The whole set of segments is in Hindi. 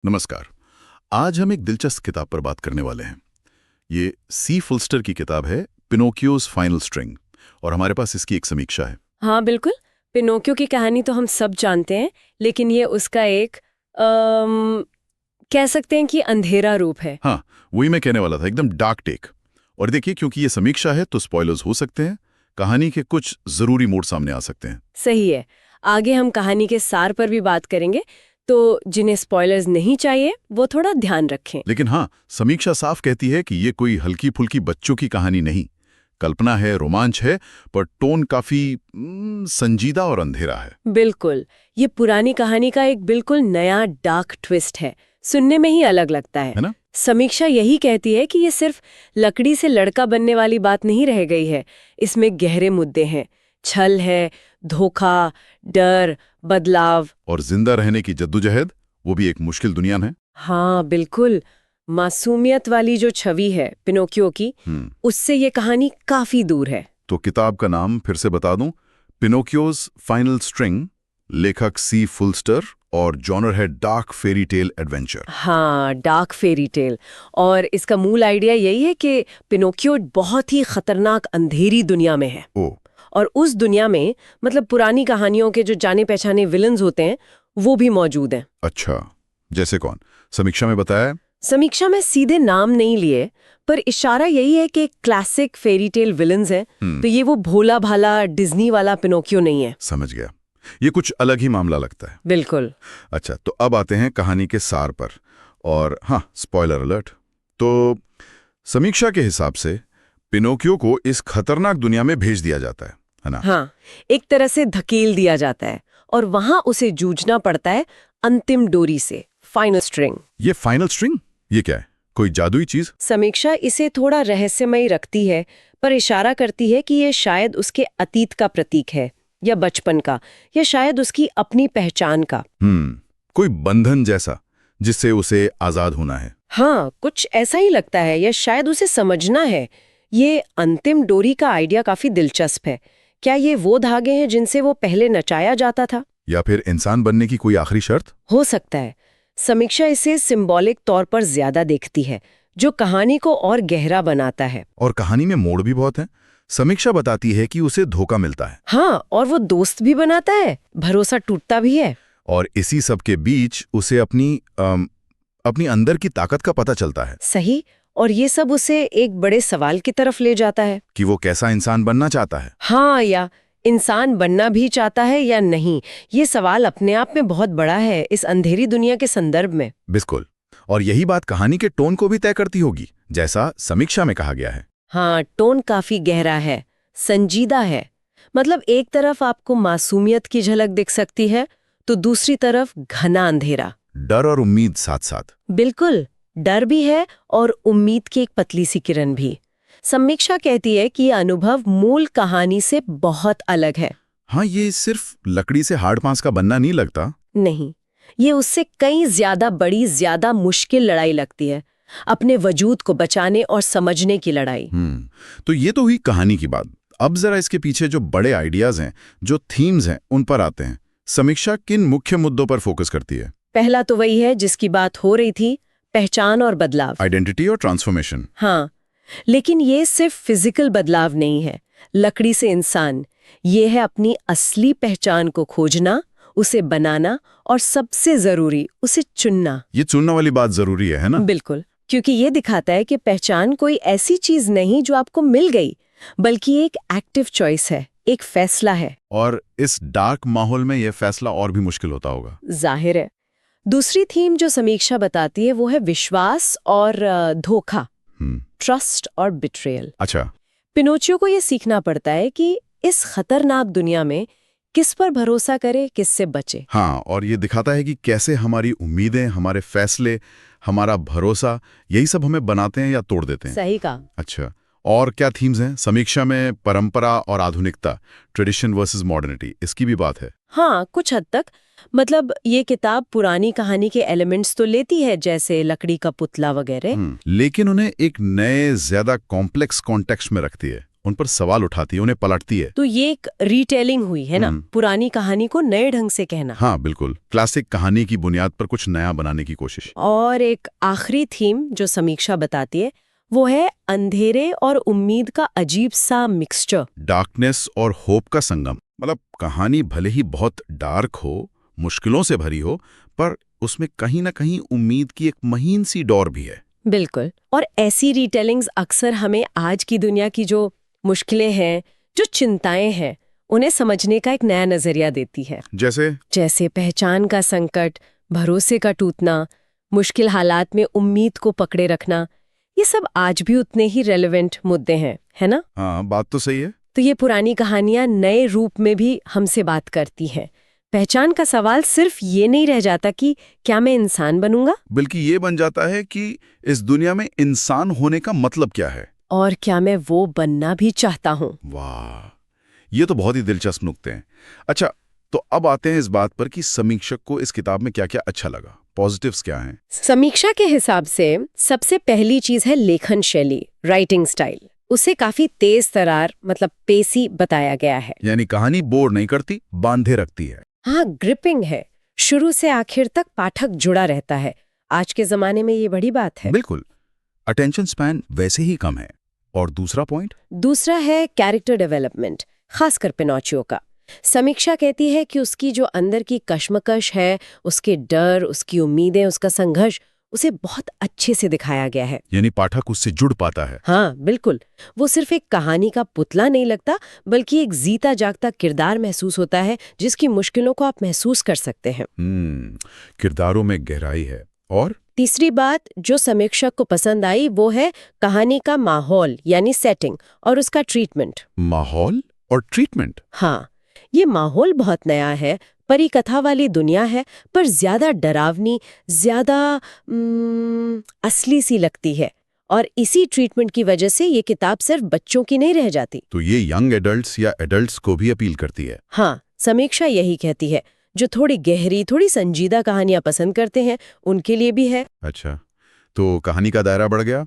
नमस्कार। आज हम एक दिलचस्प किताब पर बात करने वाले हैं। ये सी फुल्स्टर की किताब है पिनोकियोज फाइनल स्ट्रिंग, और हमारे पास इसकी एक समीक्षा है। हाँ बिल्कुल। पिनोकियो की कहानी तो हम सब जानते हैं, लेकिन ये उसका एक कह सकते हैं कि अंधेरा रूप है। हाँ, वही मैं कहने वाला था, एकदम डार्क टेक। और देखिए, क्योंकि ये समीक्षा है तो स्पॉयलर्स हो सकते हैं, कहानी के कुछ जरूरी मोड़ सामने आ सकते हैं। सही है। आगे हम कहानी के सार पर भी बात करेंगे, तो जिन्हें स्पॉयलर्स नहीं चाहिए वो थोड़ा ध्यान रखें। लेकिन हाँ, समीक्षा साफ कहती है कि ये कोई हल्की फुल्की बच्चों की कहानी नहीं। कल्पना है, रोमांच है, पर टोन काफी संजीदा और अंधेरा है। बिल्कुल। ये पुरानी कहानी का एक बिल्कुल नया डार्क ट्विस्ट है। सुनने में ही अलग लगता है ना? समीक्षा यही कहती है कि ये सिर्फ लकड़ी से लड़का बनने वाली बात नहीं रह गई है। इसमें गहरे मुद्दे हैं। छल है, धोखा, डर, बदलाव और जिंदा रहने की जद्दोजहद, वो भी एक मुश्किल दुनिया में। हाँ बिल्कुल। मासूमियत वाली जो छवि है पिनोकियो की, उससे ये कहानी काफी दूर है। तो किताब का नाम फिर से बता दूं, पिनोकियोज फाइनल स्ट्रिंग, लेखक सी फुल्स्टर, और जॉनर है डार्क फेरी टेल एडवेंचर। हाँ, डार्क फेरी टेल। और इसका मूल आइडिया यही है कि पिनोकियो बहुत ही खतरनाक अंधेरी दुनिया में है। ओ। और उस दुनिया में मतलब पुरानी कहानियों के जो जाने पहचाने विलन्स होते हैं वो भी मौजूद हैं। अच्छा, जैसे कौन? समीक्षा में बताया। समीक्षा में सीधे नाम नहीं लिए, पर इशारा यही है कि क्लासिक फेरी टेल विलन्स हैं। तो ये वो भोला भाला डिज्नी वाला पिनोकियो नहीं है। समझ गया, ये कुछ अलग ही मामला लगता है। बिल्कुल। अच्छा, तो अब आते हैं कहानी के सार पर। और हाँ, स्पॉइलर अलर्ट। तो समीक्षा के हिसाब से पिनोकियो को इस खतरनाक दुनिया में भेज दिया जाता है ना? हाँ, एक तरह से धकेल दिया जाता है और वहां उसे जूझना पड़ता है अंतिम डोरी से, फाइनल स्ट्रिंग। ये फाइनल स्ट्रिंग, ये क्या है? कोई जादुई चीज? समीक्षा इसे थोड़ा रहस्यमयी रखती है, पर इशारा करती है कि ये शायद उसके अतीत का प्रतीक है, या बचपन का, या शायद उसकी अपनी पहचान का। कोई बंधन जैसा, जिससे उसे आजाद होना है। हाँ, कुछ ऐसा ही लगता है, या शायद उसे समझना है। ये अंतिम डोरी का आइडिया काफी दिलचस्प है। क्या ये वो धागे हैं जिनसे वो पहले नचाया जाता था? या फिर इंसान बनने की कोई आखिरी शर्त? हो सकता है। समीक्षा इसे सिंबॉलिक तौर पर ज्यादा देखती है, जो कहानी को और गहरा बनाता है। और कहानी में मोड़ भी बहुत है। समीक्षा बताती है कि उसे धोखा मिलता है। हाँ, और वो दोस्त भी बनाता है, भरोसा टूटता भी है। और इसी सब के बीच उसे अपनी अंदर की ताकत का पता चलता है। सही। और ये सब उसे एक बड़े सवाल की तरफ ले जाता है कि वो कैसा इंसान बनना चाहता है। हाँ, या इंसान बनना भी चाहता है या नहीं। ये सवाल अपने आप में बहुत बड़ा है इस अंधेरी दुनिया के संदर्भ में। बिल्कुल। और यही बात कहानी के टोन को भी तय करती होगी, जैसा समीक्षा में कहा गया है। हाँ, टोन काफी गहरा है, संजीदा है। मतलब एक तरफ आपको मासूमियत की झलक दिख सकती है, तो दूसरी तरफ घना अंधेरा, डर और उम्मीद साथ साथ। बिल्कुल, डर भी है और उम्मीद की एक पतली सी किरण भी। समीक्षा कहती है कि यह अनुभव मूल कहानी से बहुत अलग है। हाँ, ये सिर्फ लकड़ी से हार्ड पांस का बनना नहीं लगता। नहीं, ये उससे कई ज्यादा बड़ी, ज्यादा मुश्किल लड़ाई लगती है, अपने वजूद को बचाने और समझने की लड़ाई। तो ये तो हुई कहानी की बात। अब जरा इसके पीछे जो बड़े आइडियाज हैं, जो थीम्स हैं, उन पर आते हैं। समीक्षा किन मुख्य मुद्दों पर फोकस करती है? पहला तो वही है जिसकी बात हो रही थी, पहचान और बदलाव। आइडेंटिटी और ट्रांसफॉर्मेशन। हाँ, लेकिन ये सिर्फ फिजिकल बदलाव नहीं है। लकड़ी से इंसान, ये है अपनी असली पहचान को खोजना, उसे बनाना, और सबसे जरूरी उसे चुनना। ये चुनना वाली बात जरूरी है ना? बिल्कुल, क्योंकि ये दिखाता है कि पहचान कोई ऐसी चीज नहीं जो आपको मिल गई, बल्कि एक एक्टिव चॉइस है, एक फैसला है। और इस डार्क माहौल में यह फैसला और भी मुश्किल होता होगा। जाहिर है। दूसरी थीम जो समीक्षा बताती है वो है विश्वास और धोखा, ट्रस्ट और बिट्रेयल। अच्छा। पिनोचियो को ये सीखना पड़ता है कि इस खतरनाक दुनिया में किस पर भरोसा करे, किससे बचे। हाँ, और ये दिखाता है कि कैसे हमारी उम्मीदें, हमारे फैसले, हमारा भरोसा, यही सब हमें बनाते हैं या तोड़ देते हैं। सही कहा। अच्छा, और क्या थीम्स हैं समीक्षा में? परंपरा और आधुनिकता, ट्रेडिशन वर्सेस मॉडर्निटी, इसकी भी बात है। हाँ, कुछ हद तक। मतलब ये किताब पुरानी कहानी के एलिमेंट्स तो लेती है, जैसे लकड़ी का पुतला वगैरह, लेकिन उन्हें एक नए, ज्यादा कॉम्प्लेक्स कॉन्टेक्स्ट में रखती है। उन पर सवाल उठाती है, उन्हें पलटती है। तो ये एक रीटेलिंग हुई है ना, पुरानी कहानी को नए ढंग से कहना। हाँ बिल्कुल, क्लासिक कहानी की बुनियाद पर कुछ नया बनाने की कोशिश। और एक आखिरी थीम जो समीक्षा बताती है वो है अंधेरे और उम्मीद का अजीब सा मिक्सचर। डार्कनेस और होप का संगम। मतलब कहानी भले ही बहुत डार्क हो, मुश्किलों से भरी हो, पर उसमें कहीं ना कहीं उम्मीद की एक महीन सी डोर भी है। बिल्कुल। और ऐसी रीटेलिंग्स अक्सर हमें आज की दुनिया की जो मुश्किलें हैं, जो चिंताएं हैं, उन्हें समझने का एक नया नजरिया देती है। जैसे पहचान का संकट, भरोसे का टूटना, मुश्किल हालात में उम्मीद को पकड़े रखना, ये सब आज भी उतने ही रेलेवेंट मुद्दे हैं, है ना? हाँ, बात तो सही है। तो ये पुरानी कहानियां नए रूप में भी हमसे बात करती हैं। पहचान का सवाल सिर्फ ये नहीं रह जाता कि क्या मैं इंसान बनूंगा, बल्कि ये बन जाता है कि इस दुनिया में इंसान होने का मतलब क्या है, और क्या मैं वो बनना भी चाहता हूँ। वाह, ये तो बहुत ही दिलचस्प नुक्ते हैं। अच्छा, तो अब आते हैं इस बात पर कि समीक्षक को इस किताब में क्या-क्या अच्छा लगा, पॉजिटिव्स क्या हैं? समीक्षा के हिसाब से सबसे पहली चीज है लेखन शैली, राइटिंग स्टाइल। उसे काफी तेज तरार, मतलब पेसी बताया गया है। यानी कहानी बोर नहीं करती, बांधे रखती है। हाँ, ग्रिपिंग है। शुरू से आखिर तक पाठक जुड़ा रहता है। आज के जमाने में ये बड़ी बात है। बिल्कुल, अटेंशन स्पैन वैसे ही कम है। और दूसरा पॉइंट? दूसरा है कैरेक्टर डेवलपमेंट, खासकर पिनोचियो का। समीक्षा कहती है कि उसकी जो अंदर की कश्मकश है, उसके डर, उसकी उम्मीदें, उसका संघर्ष, उसे बहुत अच्छे से दिखाया गया है। यानी पाठक उससे जुड़ पाता है। हाँ बिल्कुल, वो सिर्फ एक कहानी का पुतला नहीं लगता, बल्कि एक जीता जागता किरदार महसूस होता है जिसकी मुश्किलों को आप महसूस कर सकते हैं। किरदारों में गहराई है। और तीसरी बात जो समीक्षक को पसंद आई वो है कहानी का माहौल, यानी सेटिंग, और उसका ट्रीटमेंट। माहौल और ट्रीटमेंट? हाँ, ये माहौल बहुत नया है, परिकथा वाली दुनिया है, पर ज्यादा डरावनी, ज्यादा असली सी लगती है। और इसी ट्रीटमेंट की वजह से ये किताब सिर्फ बच्चों की नहीं रह जाती। तो ये यंग एडल्ट्स या एडल्ट्स को भी अपील करती है? हाँ, समीक्षा यही कहती है, जो थोड़ी गहरी, थोड़ी संजीदा कहानियां पसंद करते हैं, उनके लिए भी है। अच्छा, तो कहानी का दायरा बढ़ गया।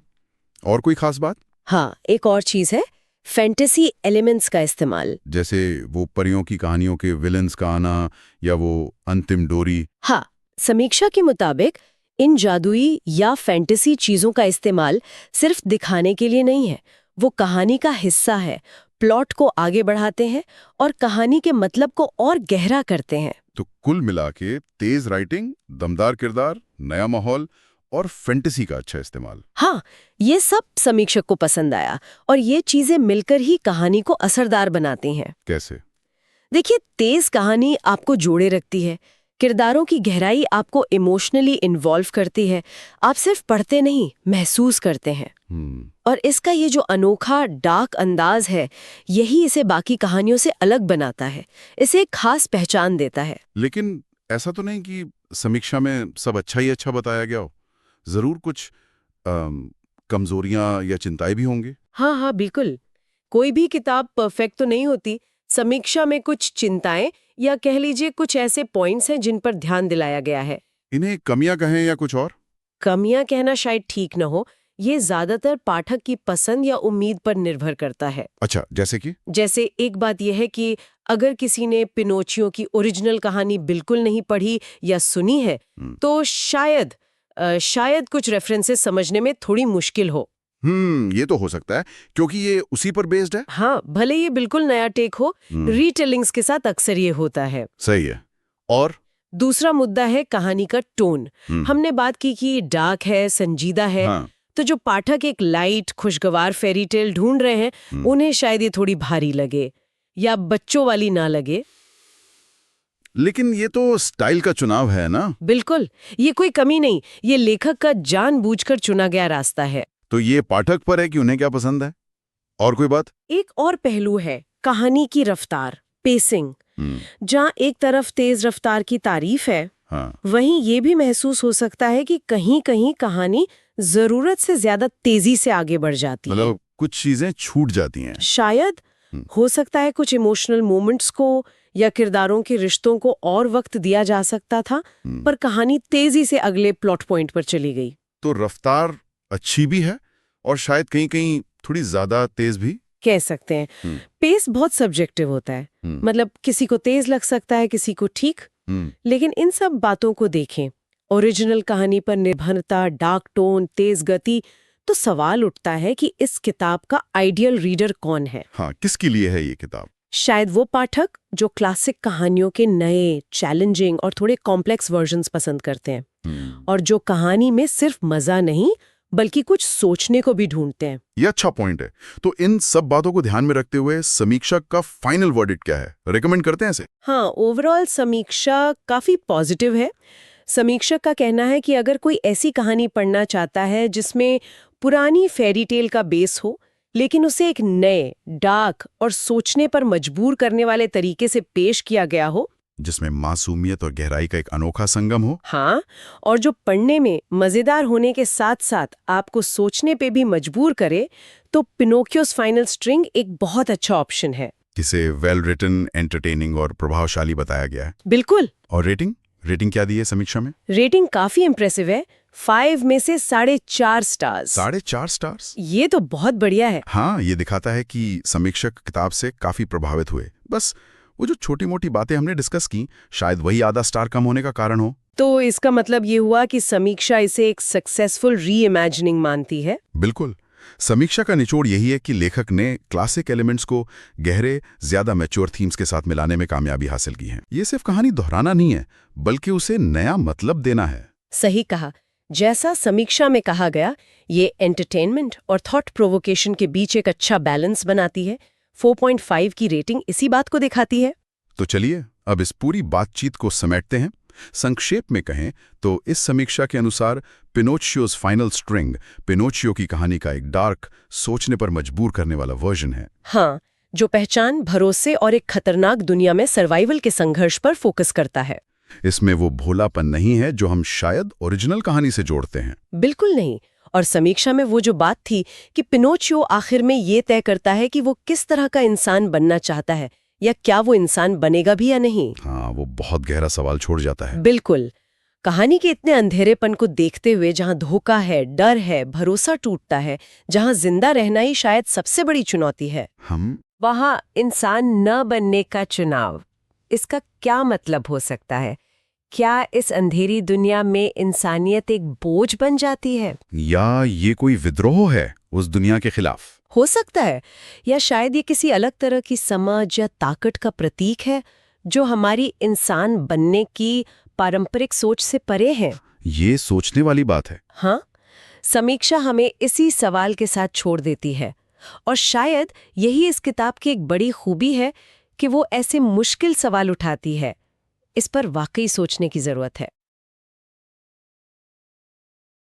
और कोई खास बात? हाँ, एक और चीज है, फैंटेसी एलिमेंट्स का इस्तेमाल। जैसे वो परियों की कहानियों के विलेंस का आना, या वो अंतिम डोरी। हाँ, समीक्षा के मुताबिक इन जादुई या फैंटेसी चीजों का इस्तेमाल सिर्फ दिखाने के लिए नहीं है, वो कहानी का हिस्सा है, प्लॉट को आगे बढ़ाते हैं और कहानी के मतलब को और गहरा करते हैं। तो कुल मिला के तेज राइटिंग, दमदार किरदार, नया माहौल और फैंटेसी का अच्छा इस्तेमाल। हाँ, ये सब समीक्षक को पसंद आया, और ये चीजें मिलकर ही कहानी को असरदार बनाती हैं। कैसे? देखिए, तेज कहानी आपको जोड़े रखती है, किरदारों की गहराई आपको इमोशनली इन्वॉल्व करती है। आप सिर्फ पढ़ते नहीं, महसूस करते हैं। और इसका ये जो अनोखा डार्क अंदाज है, यही इसे बाकी कहानियों से अलग बनाता है, इसे एक खास पहचान देता है। लेकिन ऐसा तो नहीं कि समीक्षा में सब अच्छा ही अच्छा बताया गया हो? जरूर कुछ कमजोरियां या चिंताएं भी होंगी। हाँ हाँ बिल्कुल, कोई भी किताब परफेक्ट तो नहीं होती। समीक्षा में कुछ चिंताएं, या कह लीजिए कुछ ऐसे पॉइंट्स हैं जिन पर ध्यान दिलाया गया है। इन्हें कमियां कहें या कुछ और? कमियां कहना शायद ठीक न हो, ये ज्यादातर पाठक की पसंद या उम्मीद पर निर्भर करता है। अच्छा, जैसे एक बात यह है कि अगर किसी ने पिनोचियो की ओरिजिनल कहानी बिल्कुल नहीं पढ़ी या सुनी है, तो शायद कुछ रेफरेंसेस समझने में थोड़ी मुश्किल हो। ये तो हो सकता है, क्योंकि ये उसी पर बेस्ड है। हाँ, भले ये बिल्कुल नया टेक हो, रीटेलिंग्स के साथ अक्सर ये होता है। सही है। और दूसरा मुद्दा है कहानी का टोन। हमने बात की कि डार्क है, संजीदा है। हाँ। तो जो पाठक एक लाइट, खुशगवार फेरी टेल ढूंढ रहे हैं, उन्हें शायद ये थोड़ी भारी लगे या बच्चों वाली ना लगे। लेकिन ये तो स्टाइल का चुनाव है ना? बिल्कुल, ये कोई कमी नहीं, ये लेखक का जानबूझकर चुना गया रास्ता है। तो ये पाठक पर है कि उन्हें क्या पसंद है। और कोई बात? एक और पहलू है कहानी की रफ्तार, पेसिंग। जहाँ एक तरफ तेज रफ्तार की तारीफ है, हाँ। वहीं ये भी महसूस हो सकता है कि कहीं कहीं कहानी जरूरत से ज्यादा तेजी से आगे बढ़ जाती है। मतलब कुछ चीजें छूट जाती हैं। शायद हो सकता है कुछ इमोशनल मोमेंट्स को या किरदारों के रिश्तों को और वक्त दिया जा सकता था, पर कहानी तेजी से अगले प्लॉट पॉइंट पर चली गई। तो रफ्तार अच्छी भी है और शायद कहीं कहीं थोड़ी ज्यादा तेज भी। कह सकते हैं। पेस बहुत सब्जेक्टिव होता है, मतलब किसी को तेज लग सकता है, किसी को ठीक। लेकिन इन सब बातों को देखें, ओरिजिनल कहानी पर निर्भरता, डार्क टोन, तेज गति, तो सवाल उठता है कि इस किताब का आइडियल रीडर कौन है। हाँ, किसके लिए है ये किताब? शायद वो पाठक जो क्लासिक कहानियों के नए, चैलेंजिंग और थोड़े कॉम्प्लेक्स वर्जन्स पसंद करते हैं, और जो कहानी में सिर्फ मजा नहीं बल्कि कुछ सोचने को भी ढूंढते हैं। ये अच्छा पॉइंट है। तो इन सब बातों को ध्यान में रखते हुए समीक्षक का फाइनल वर्डिक्ट क्या है? रेकमेंड करते हैं इसे? हाँ, ओवरऑल समीक्षा काफी पॉजिटिव है। समीक्षक का कहना है कि अगर कोई ऐसी कहानी पढ़ना चाहता है जिसमें पुरानी फेरी टेल का बेस हो, लेकिन उसे एक नए, डार्क और सोचने पर मजबूर करने वाले तरीके से पेश किया गया हो, जिसमें मासूमियत और गहराई का एक अनोखा संगम हो। हाँ, और जो पढ़ने में मजेदार होने के साथ साथ आपको सोचने पे भी मजबूर करे, तो पिनोकियोस फाइनल स्ट्रिंग एक बहुत अच्छा ऑप्शन है। इसे वेल रिटन, एंटरटेनिंग और प्रभावशाली बताया गया है। बिल्कुल। और रेटिंग क्या दी है समीक्षा में? रेटिंग काफी इंप्रेसिव है, 5 में से 4.5 स्टार्स। 4.5 स्टार्स? ये तो बहुत बढ़िया है। हाँ, ये दिखाता है कि समीक्षक किताब से काफी प्रभावित हुए। बस वो जो छोटी मोटी बातें हमने डिस्कस की, शायद वही आधा स्टार कम होने का कारण हो। तो इसका मतलब ये हुआ कि समीक्षा इसे एक सक्सेसफुल री-इमेजिनिंग मानती है। बिल्कुल। समीक्षा का निचोड़ यही है कि लेखक ने क्लासिक एलिमेंट्स को गहरे, ज्यादा मैच्योर थीम्स के साथ मिलाने में कामयाबी हासिल की है। ये सिर्फ कहानी दोहराना नहीं है, बल्कि उसे नया मतलब देना है। सही कहा। जैसा समीक्षा में कहा गया, ये एंटरटेनमेंट और थॉट प्रोवोकेशन के बीच एक अच्छा बैलेंस बनाती है। 4.5 की रेटिंग इसी बात को दिखाती है। तो चलिए अब इस पूरी बातचीत को समेटते हैं। संक्षेप में कहें तो इस समीक्षा के अनुसार पिनोचियो's फाइनल स्ट्रिंग पिनोचियो की कहानी का एक डार्क, सोचने पर मजबूर करने वाला वर्जन है। हाँ, जो पहचान, भरोसे और एक खतरनाक दुनिया में सर्वाइवल के संघर्ष पर फोकस करता है। इसमें वो भोलापन नहीं है जो हम शायद ओरिजिनल कहानी से जोड़ते हैं। बिल्कुल नहीं। और समीक्षा में वो जो बात थी कि पिनोचियो आखिर में ये तय करता है कि वो किस तरह का इंसान बनना चाहता है, या क्या वो इंसान बनेगा भी या नहीं। हाँ, वो बहुत गहरा सवाल छोड़ जाता है। बिल्कुल। कहानी के इतने अंधेरेपन को देखते हुए, जहां धोखा है, डर है, भरोसा टूटता है, जहां जिंदा रहना ही शायद सबसे बड़ी चुनौती है, वहां इंसान न बनने का चुनाव, इसका क्या मतलब हो सकता है? क्या इस अंधेरी दुनिया में इंसानियत एक बोझ बन जाती है, या ये कोई विद्रोह है उस दुनिया के खिलाफ? हो सकता है, या शायद ये किसी अलग तरह की समझ या ताकत का प्रतीक है जो हमारी इंसान बनने की पारंपरिक सोच से परे है। ये सोचने वाली बात है। हाँ, समीक्षा हमें इसी सवाल के साथ छोड़ देती है, और शायद यही इस किताब की एक बड़ी खूबी है कि वो ऐसे मुश्किल सवाल उठाती है। इस पर वाकई सोचने की जरूरत है।